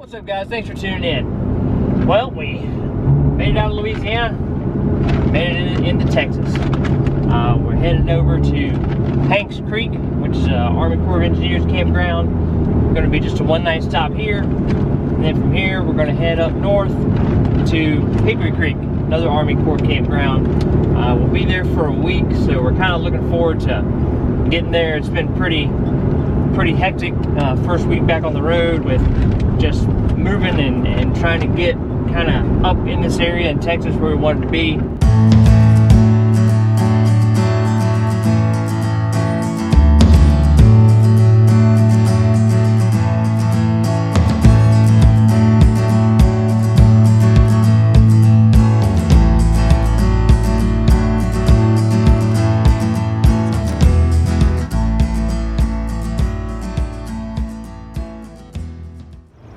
What's up, guys? Thanks for tuning in. Well, we made it out of Louisiana, made it into Texas. We're headed over to Hanks Creek, which is Army Corps of Engineers campground. Going to be just a one-night stop here, and then from here we're going to head up north to Hickory Creek, another Army Corps campground. We'll be there for a week, so we're kind of looking forward to getting there. It's been pretty hectic first week back on the road with just moving and trying to get kind of up in this area in Texas where we wanted to be.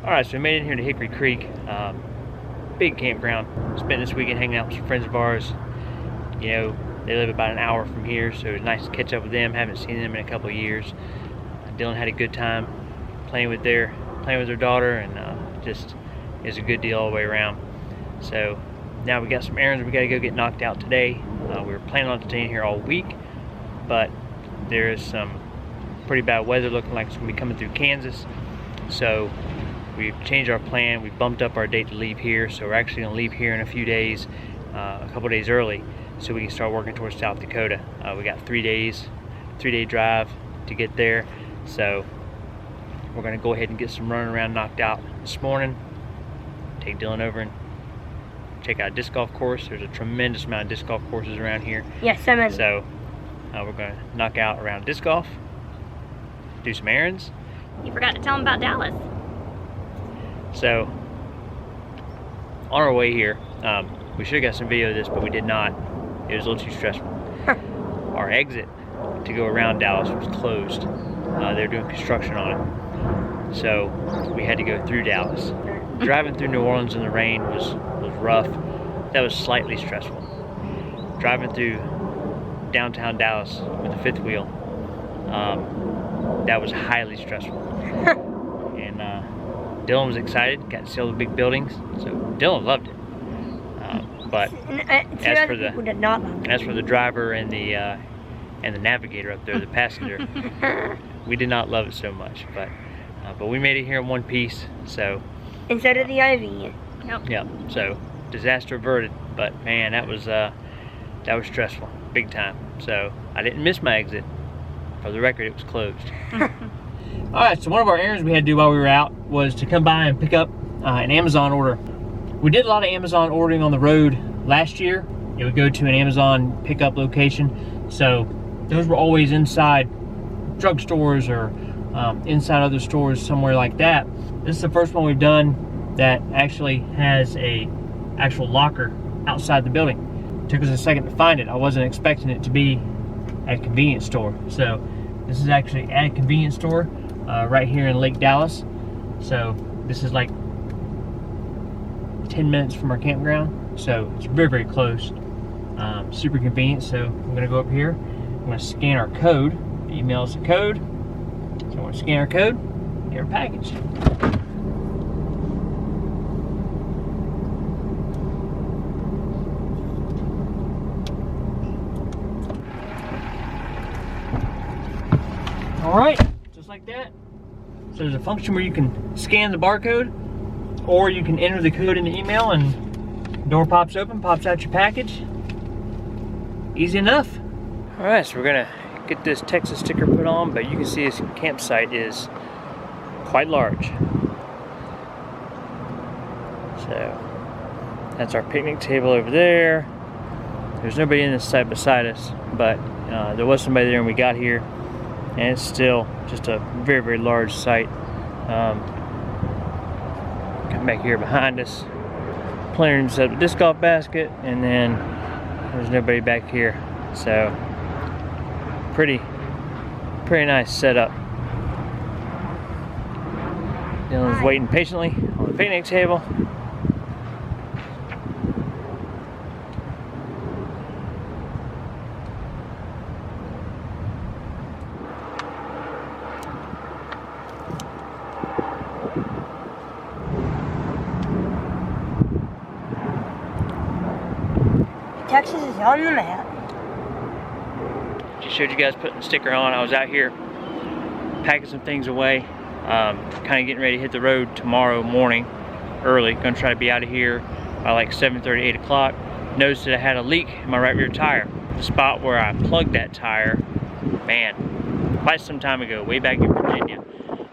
Alright, so we made it here to Hickory Creek, big campground. Spent this weekend hanging out with some friends of ours. You know, they live about an hour from here, so it was nice to catch up with them. Haven't seen them in a couple of years. Dylan had a good time playing with their daughter, and just is a good deal all the way around. So now we got some errands we got to go get knocked out today. We were planning on staying here all week, but there is some pretty bad weather looking like it's going to be coming through Kansas. So we've changed our plan. We bumped up our date to leave here, so we're actually going to leave here in a few days, a couple days early, so we can start working towards South Dakota. We got 3 days, 3-day drive to get there, so we're going to go ahead and get some running around knocked out this morning. Take Dylan over and check out a disc golf course. There's a tremendous amount of disc golf courses around here. Yes, so many. So we're going to knock out around disc golf, do some errands. You forgot to tell them about Dallas. So, on our way here, we should have got some video of this, but we did not. It was a little too stressful. Our exit to go around Dallas was closed. They were doing construction on it. So, we had to go through Dallas. Driving through New Orleans in the rain was rough. That was slightly stressful. Driving through downtown Dallas with the fifth wheel, that was highly stressful. And Dylan was excited, got to see all the big buildings, so Dylan loved it. But as for the driver and the navigator up there, the passenger, we did not love it so much. But we made it here in one piece. So. And so did the IV. Yep. Yeah. So disaster averted. But man, that was stressful, big time. So I didn't miss my exit. For the record, it was closed. Alright, so one of our errands we had to do while we were out was to come by and pick up an Amazon order. We did a lot of Amazon ordering on the road last year. It would go to an Amazon pickup location. So those were always inside drugstores or inside other stores somewhere like that. This is the first one we've done that actually has a actual locker outside the building. It took us a second to find it. I wasn't expecting it to be at a convenience store. So this is actually at a convenience store right here in Lake Dallas. So this is like 10 minutes from our campground. So it's very, very close. Super convenient. So I'm gonna go up here. I'm gonna scan our code. Email us a code. So I'm gonna scan our code, get our package. Alright, just like that. So there's a function where you can scan the barcode, or you can enter the code in the email and the door pops open, pops out your package. Easy enough. Alright, so we're gonna get this Texas sticker put on, but you can see this campsite is quite large. So that's our picnic table over there. There's nobody in this site beside us, but there was somebody there when we got here. And it's still just a very, very large site. Come back here behind us. Plenty of room to set up a disc golf basket, and then there's nobody back here. So pretty nice setup. Dylan's waiting patiently on the picnic table. Texas is on the map. Just showed you guys putting the sticker on. I was out here packing some things away, kind of getting ready to hit the road tomorrow morning early. Gonna try to be out of here by like 7:30, 8 o'clock. Noticed that I had a leak in my right rear tire. The spot where I plugged that tire, man, quite some time ago, way back in Virginia.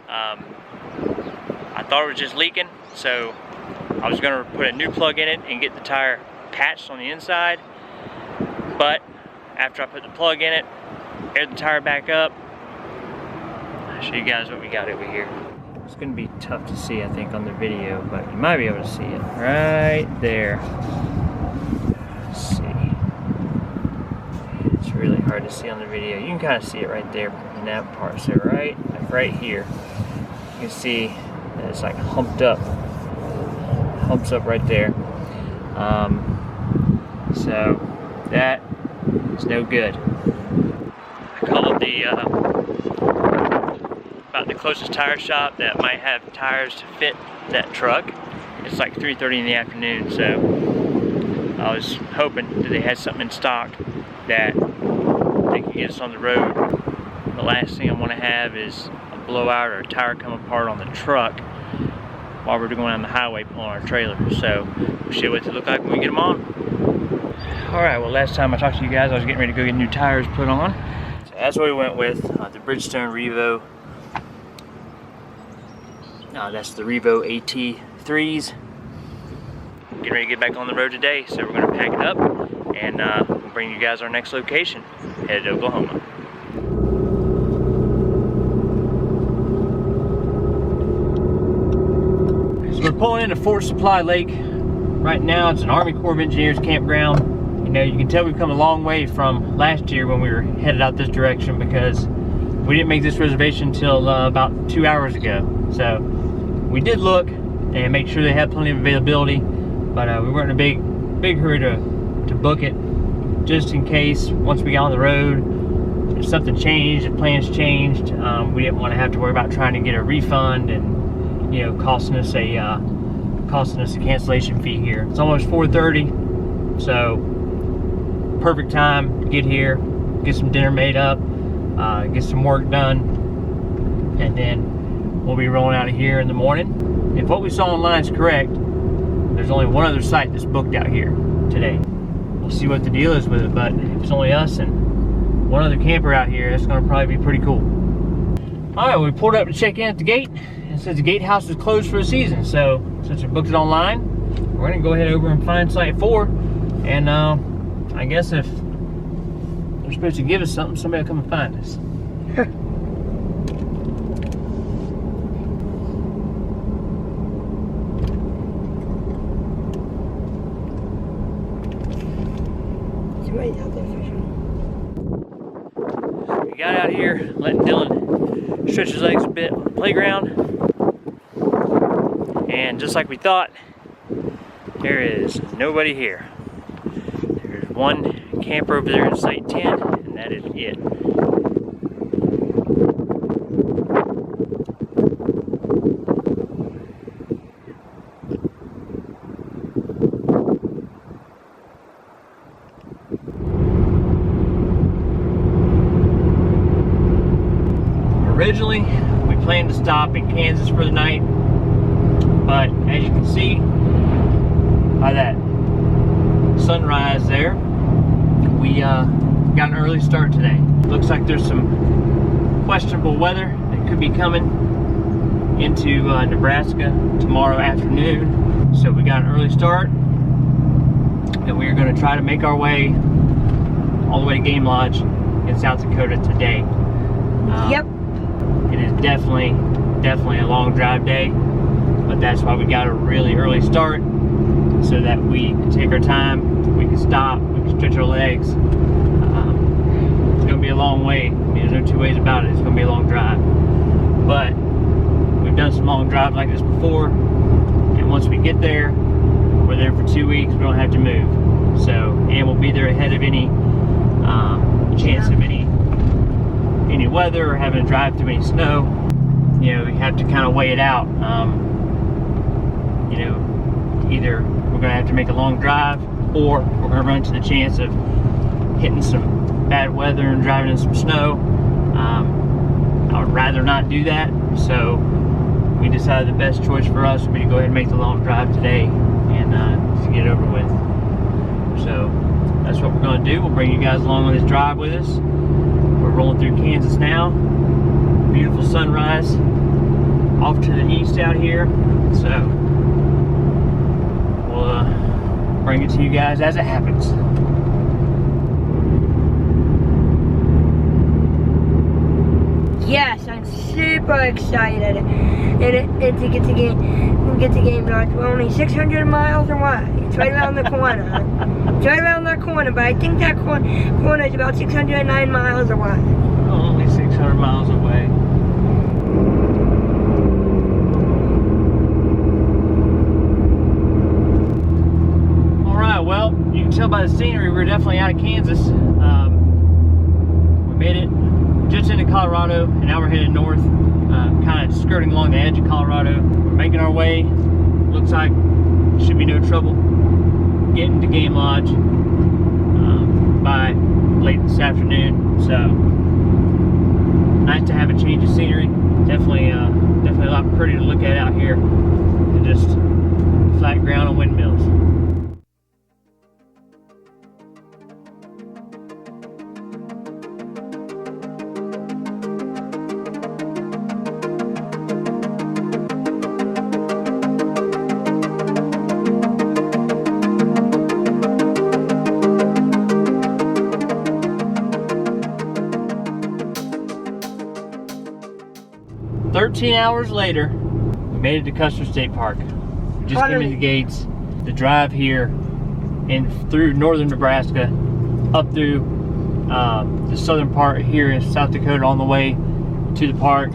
I thought it was just leaking, so I was gonna put a new plug in it and get the tire patched on the inside. But after I put the plug in it, aired the tire back up, I'll show you guys what we got over here. It's gonna be tough to see, I think, on the video, but you might be able to see it right there. Let's see. It's really hard to see on the video. You can kind of see it right there in that part. So right here, you can see that it's like humped up. Humps up right there. So that is no good. I called about the closest tire shop that might have tires to fit that truck. It's like 3:30 in the afternoon, so I was hoping that they had something in stock that they could get us on the road. The last thing I want to have is a blowout or a tire come apart on the truck while we're going on the highway pulling our trailer. So we'll see what they look like when we get them on. Alright, well, last time I talked to you guys, I was getting ready to go get new tires put on. So that's what we went with, the Bridgestone Revo. That's the Revo AT3s. Getting ready to get back on the road today, so we're going to pack it up and we'll bring you guys our next location, headed to Oklahoma. So we're pulling into Fort Supply Lake. Right now it's an Army Corps of Engineers campground. You know, you can tell we've come a long way from last year when we were headed out this direction, because we didn't make this reservation until about 2 hours ago. So we did look and make sure they had plenty of availability, but we weren't in a big hurry to book it, just in case once we got on the road, if something changed, if plans changed, we didn't want to have to worry about trying to get a refund and, you know, costing us a cancellation fee here. It's almost 4:30, so perfect time to get here, get some dinner made up, get some work done, and then we'll be rolling out of here in the morning. If what we saw online is correct, there's only one other site that's booked out here today. We'll see what the deal is with it, but if it's only us and one other camper out here, that's gonna probably be pretty cool. All right, we pulled up to check in at the gate, and it says the gatehouse is closed for the season. So since we booked it online, we're gonna go ahead over and find site 4, and I guess if they're supposed to give us something, somebody will come and find us. We got out here, letting Dylan stretch his legs a bit on the playground, and just like we thought, there is nobody here. There's one camper over there in Site 10, and that is it. Originally, we planned to stop in Kansas for the night, but as you can see by that sunrise there, we got an early start today. Looks like there's some questionable weather that could be coming into Nebraska tomorrow afternoon. So we got an early start, and we are going to try to make our way all the way to Game Lodge in South Dakota today. Yep. It is definitely a long drive day, but that's why we got a really early start, so that we can take our time, we can stop, we can stretch our legs. It's going to be a long way. I mean, there's no two ways about it. It's going to be a long drive, but we've done some long drives like this before, and once we get there, we're there for 2 weeks. We don't have to move. So, and we'll be there ahead of any chance of any weather or having to drive through any snow. You know, we have to kind of weigh it out. You know, either we're going to have to make a long drive, or we're going to run into the chance of hitting some bad weather and driving in some snow. I would rather not do that, so we decided the best choice for us would be to go ahead and make the long drive today and just get it over with. So that's what we're going to do. We'll bring you guys along on this drive with us. We're rolling through Kansas now. Beautiful sunrise off to the east out here. So we'll bring it to you guys as it happens. Yes, I'm super excited and to get to Game Lodge. We're only 600 miles away. It's right around the corner. It's right around the corner, but I think that corner is about 609 miles away. Only 600 miles away. Alright, well, you can tell by the scenery we're definitely out of Kansas. We made it just into Colorado, and now we're headed north, kind of skirting along the edge of Colorado. We're making our way. Looks like should be no trouble getting to Game Lodge by late this afternoon. So nice to have a change of scenery. Definitely a lot prettier to look at out here than just flat ground and windmills. "13 hours later, we made it to Custer State Park. We just came in the gates. The drive here and through northern Nebraska, up through the southern part here in South Dakota on the way to the park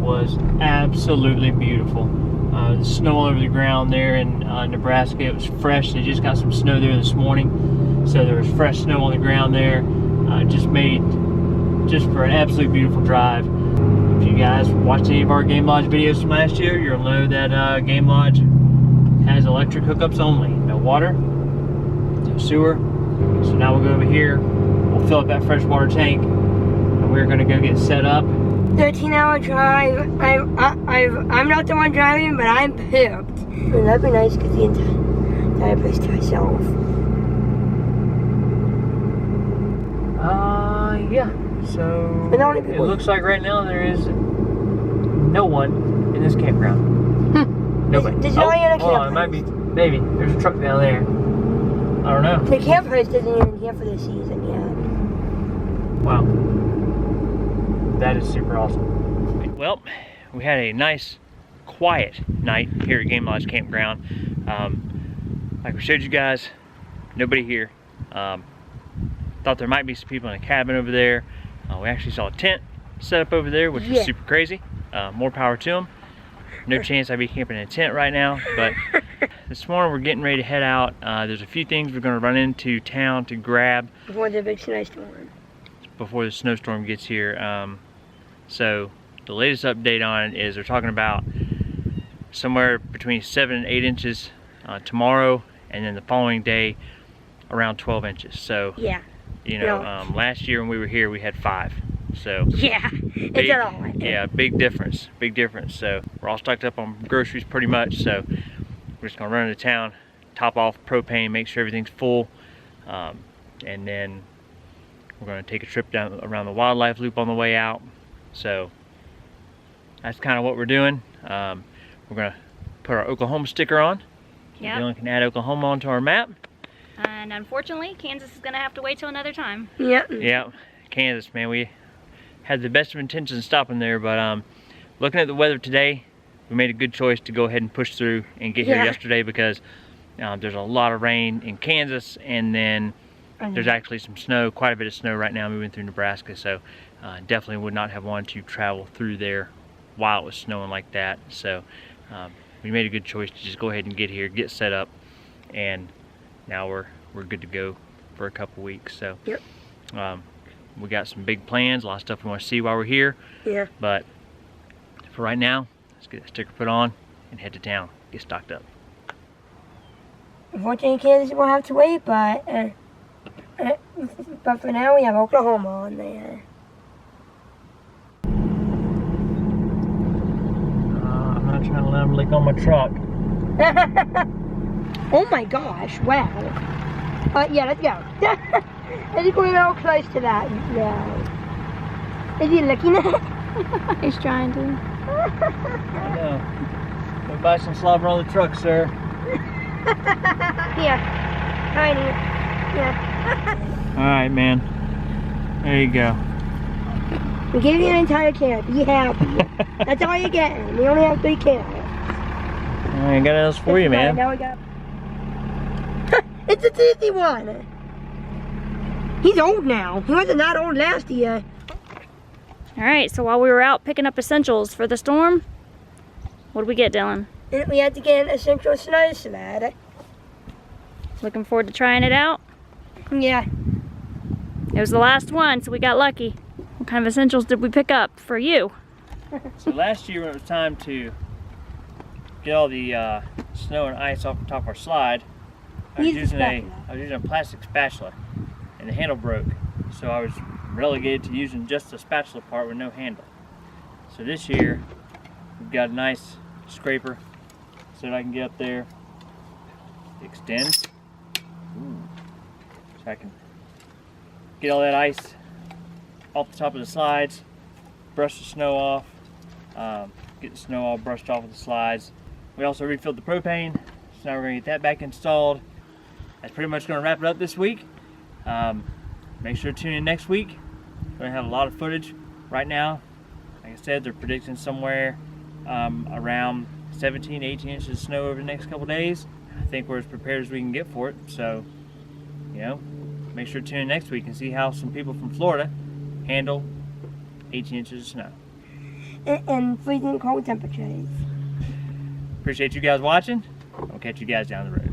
was absolutely beautiful. The snow all over the ground there in Nebraska. It was fresh. They just got some snow there this morning, so there was fresh snow on the ground there. Just for an absolutely beautiful drive. If you guys watched any of our Game Lodge videos from last year, you'll know that Game Lodge has electric hookups only. No water, no sewer. So now we'll go over here, we'll fill up that freshwater tank, and we're gonna go get set up. 13-hour drive. I'm not the one driving, but I'm pooped. And that'd be nice to get the entire place to ourselves. Yeah. So it looks like right now there is no one in this campground. Nobody. There's no one in a campground. It might be, maybe. There's a truck down there. I don't know. The camp host isn't even here for the season yet. Wow. That is super awesome. Well, we had a nice, quiet night here at Game Lodge Campground. Like we showed you guys, nobody here. Thought there might be some people in a cabin over there. We actually saw a tent set up over there, which was super crazy. More power to them. No chance I'd be camping in a tent right now, but this morning we're getting ready to head out. There's a few things we're going to run into town to grab before the big snowstorm. Before the snowstorm gets here. So the latest update on it is they're talking about somewhere between 7 and 8 inches tomorrow, and then the following day around 12 inches. So yeah. You know, last year when we were here, we had 5. So yeah, it's a lot. Yeah, big difference, big difference. So we're all stocked up on groceries pretty much. So we're just gonna run into town, top off propane, make sure everything's full, and then we're gonna take a trip down around the wildlife loop on the way out. So that's kind of what we're doing. We're gonna put our Oklahoma sticker on. Yeah. Dylan can add Oklahoma onto our map. And unfortunately, Kansas is going to have to wait till another time. Yep. Yeah, Kansas, man. We had the best of intentions stopping there, but looking at the weather today, we made a good choice to go ahead and push through and get here yesterday because there's a lot of rain in Kansas, and then there's actually some snow, quite a bit of snow right now moving through Nebraska, so definitely would not have wanted to travel through there while it was snowing like that. So we made a good choice to just go ahead and get here, get set up, and now we're good to go for a couple weeks. So we got some big plans, a lot of stuff we want to see while we're here. Yeah. But for right now, let's get that sticker put on and head to town, get stocked up. Unfortunately, Kansas will have to wait, but for now we have Oklahoma on there. I'm not trying to let them lick on my truck. Oh my gosh! Wow. Yeah, let's go. Is he going real close to that? Yeah. Is he licking it? He's trying to. I know. Go buy some slobber on the truck, sir. Yeah. Tiny. Yeah. Alright, man. There you go. We gave you an entire carrot. Be happy. That's all you're getting. We only have 3 carrots. I ain't got else for you, man. Now we got... It's a Disney one. He's old now. He wasn't that old last year. All right, so while we were out picking up essentials for the storm, what did we get, Dylan? And we had to get an essential snow sled. Looking forward to trying it out. Yeah. It was the last one, so we got lucky. What kind of essentials did we pick up for you? So last year when it was time to get all the snow and ice off the top of our slide, I was using a plastic spatula, and the handle broke. So I was relegated to using just the spatula part with no handle. So this year, we've got a nice scraper so that I can get up there, extend, so I can get all that ice off the top of the slides, brush the snow off, get the snow all brushed off of the slides. We also refilled the propane, so now we're going to get that back installed. That's pretty much going to wrap it up this week. Make sure to tune in next week. We're going to have a lot of footage. Right now, like I said, they're predicting somewhere around 17, 18 inches of snow over the next couple days. I think we're as prepared as we can get for it. So, you know, make sure to tune in next week and see how some people from Florida handle 18 inches of snow. And freezing cold temperatures. Appreciate you guys watching. I'll catch you guys down the road.